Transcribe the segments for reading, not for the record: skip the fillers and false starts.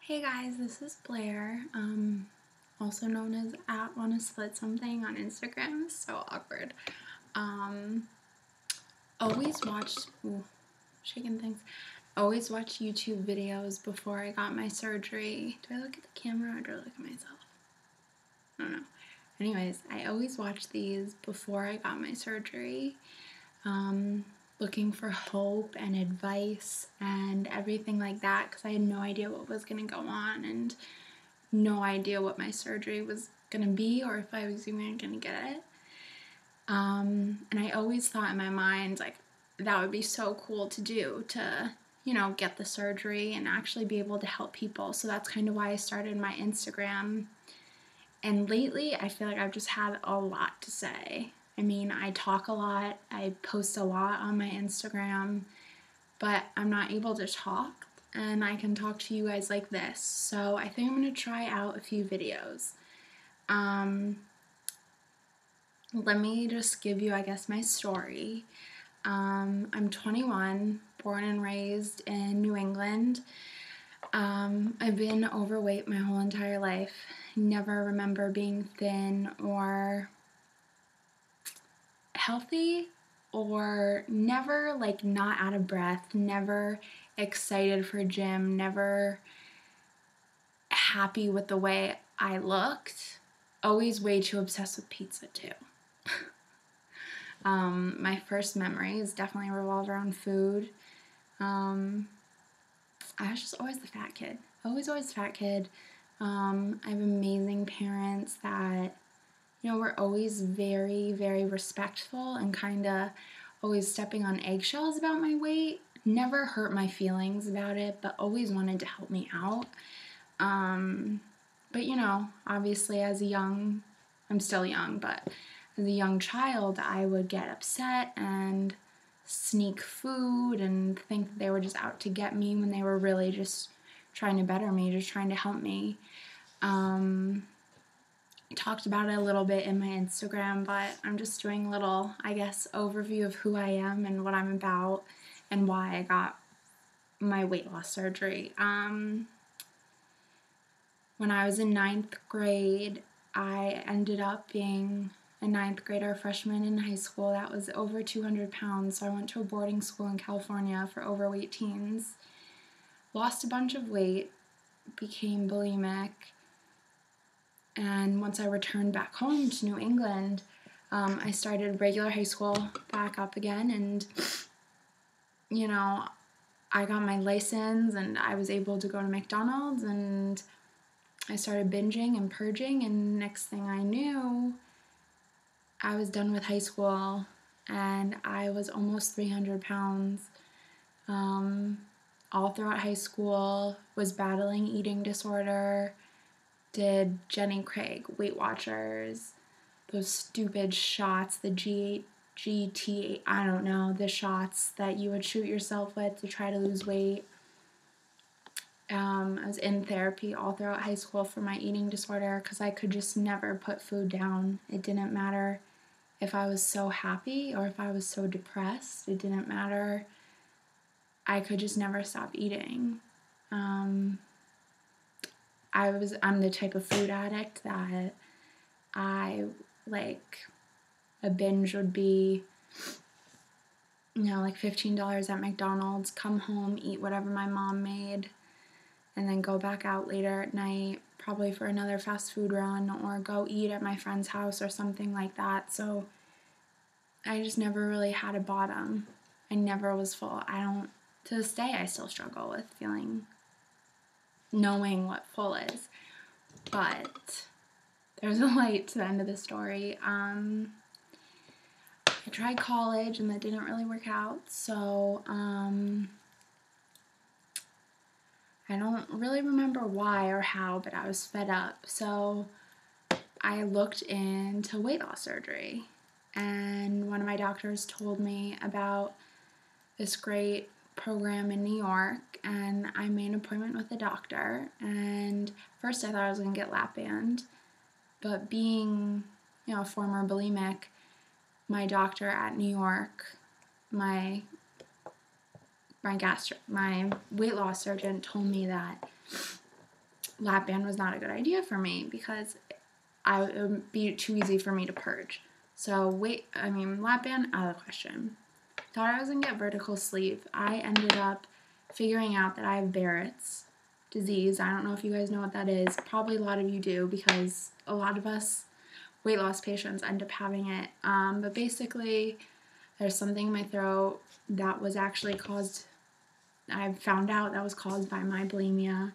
Hey guys, this is Blair, also known as @wannasplitsomething on Instagram. So awkward. Always watch shaking things. Always watch YouTube videos before I got my surgery. Do I look at the camera or do I look at myself? I don't know. Anyways, I always watch these before I got my surgery. Looking for hope and advice and everything like that because I had no idea what was going to go on and no idea what my surgery was going to be or if I was even going to get it. And I always thought in my mind, like, that would be so cool to do, to, get the surgery and actually be able to help people. So that's kind of why I started my Instagram. And lately, I feel like I've just had a lot to say. I mean, I talk a lot, I post a lot on my Instagram, but I'm not able to talk, and I can talk to you guys like this. So I think I'm going to try out a few videos. Let me just give you, I guess, my story. I'm 21, born and raised in New England. I've been overweight my whole entire life. Never remember being thin or healthy, or never not out of breath, never excited for gym, never happy with the way I looked. Always way too obsessed with pizza too. My first memories definitely revolved around food. I was just always the fat kid. Always the fat kid. I have amazing parents that, were always very, very respectful and kind of always stepping on eggshells about my weight. Never hurt my feelings about it, but always wanted to help me out. But obviously I'm still young, but as a young child, I would get upset and sneak food and think that they were just out to get me when they were really just trying to better me, just trying to help me. I talked about it a little bit in my Instagram, but I'm just doing a little, I guess, overview of who I am and what I'm about and why I got my weight loss surgery. When I was in 9th grade, I ended up being a 9th grader, freshman in high school that was over 200 pounds. So I went to a boarding school in California for overweight teens. Lost a bunch of weight, became bulimic, and once I returned back home to New England, I started regular high school back up again, and I got my license and I was able to go to McDonald's, and I started binging and purging, and next thing I knew, I was done with high school and I was almost 300 pounds. All throughout high school, was battling eating disorder, did Jenny Craig, Weight Watchers, those stupid shots, the GT, I don't know, the shots that you would shoot yourself with to try to lose weight. I was in therapy all throughout high school for my eating disorder because I could just never put food down. It didn't matter if I was so happy or if I was so depressed. It didn't matter. I could just never stop eating. I'm the type of food addict that I a binge would be, like $15 at McDonald's, come home, eat whatever my mom made, and then go back out later at night, probably for another fast food run, or go eat at my friend's house or something like that. So I just never really had a bottom. I never was full. To this day, I still struggle with knowing what full is. But there's a light to the end of the story. I tried college and that didn't really work out, so I don't really remember why or how, but I was fed up. So I looked into weight loss surgery, and one of my doctors told me about this great program in New York, and I made an appointment with the doctor, and first I thought I was going to get lap band, but being, a former bulimic, my doctor at New York, my weight loss surgeon told me that lap band was not a good idea for me because it would be too easy for me to purge. So lap band, out of the question. Thought I was going to get vertical sleeve. I ended up figuring out that I have Barrett's disease. I don't know if you guys know what that is. Probably a lot of you do because a lot of us weight loss patients end up having it. But basically, there's something in my throat that was actually caused, I found out that was caused by my bulimia.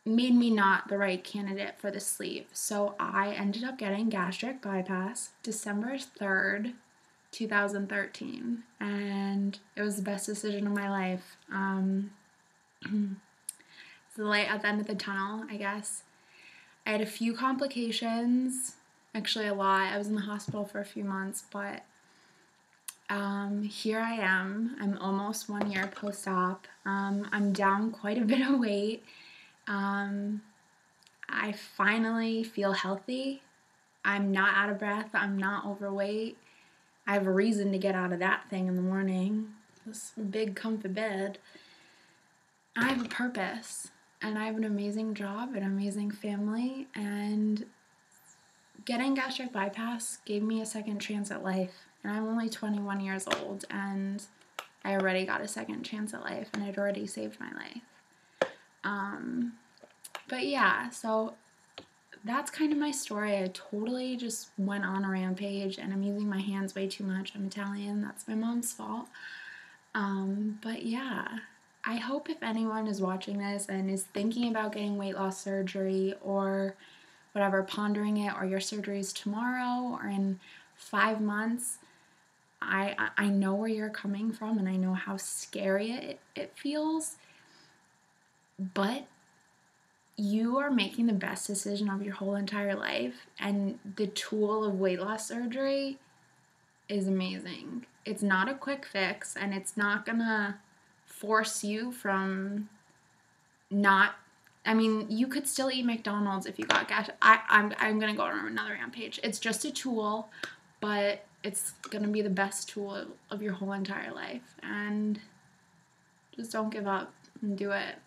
Made me not the right candidate for the sleeve. So I ended up getting gastric bypass December 3rd, 2013. And it was the best decision of my life. It's the light at the end of the tunnel, I guess. I had a few complications, actually a lot. I was in the hospital for a few months, but here I am. I'm almost 1 year post-op. I'm down quite a bit of weight. I finally feel healthy. I'm not out of breath. I'm not overweight. I have a reason to get out of that thing in the morning. This big comfy bed. I have a purpose, and I have an amazing job, an amazing family, and getting gastric bypass gave me a second chance at life. And I'm only 21 years old, and I already got a second chance at life, and it already saved my life. But yeah, so that's kind of my story. I totally just went on a rampage, and I'm using my hands way too much. I'm Italian. That's my mom's fault. But yeah, I hope if anyone is watching this and is thinking about getting weight loss surgery or whatever, pondering it, or your surgery is tomorrow or in 5 months, I know where you're coming from, and I know how scary it feels, but you are making the best decision of your whole entire life, and the tool of weight loss surgery is amazing. It's not a quick fix, and it's not gonna force you from you could still eat McDonald's if you got gas. I'm gonna go on another rampage. It's just a tool, but it's gonna be the best tool of your whole entire life, and just don't give up and do it.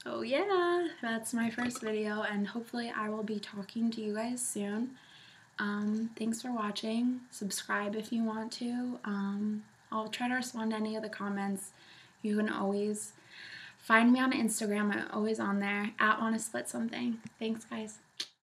So yeah, that's my first video, and hopefully I will be talking to you guys soon. Thanks for watching. Subscribe if you want to. I'll try to respond to any of the comments. You can always find me on Instagram. I'm always on there, @WannaSplit something. Thanks, guys.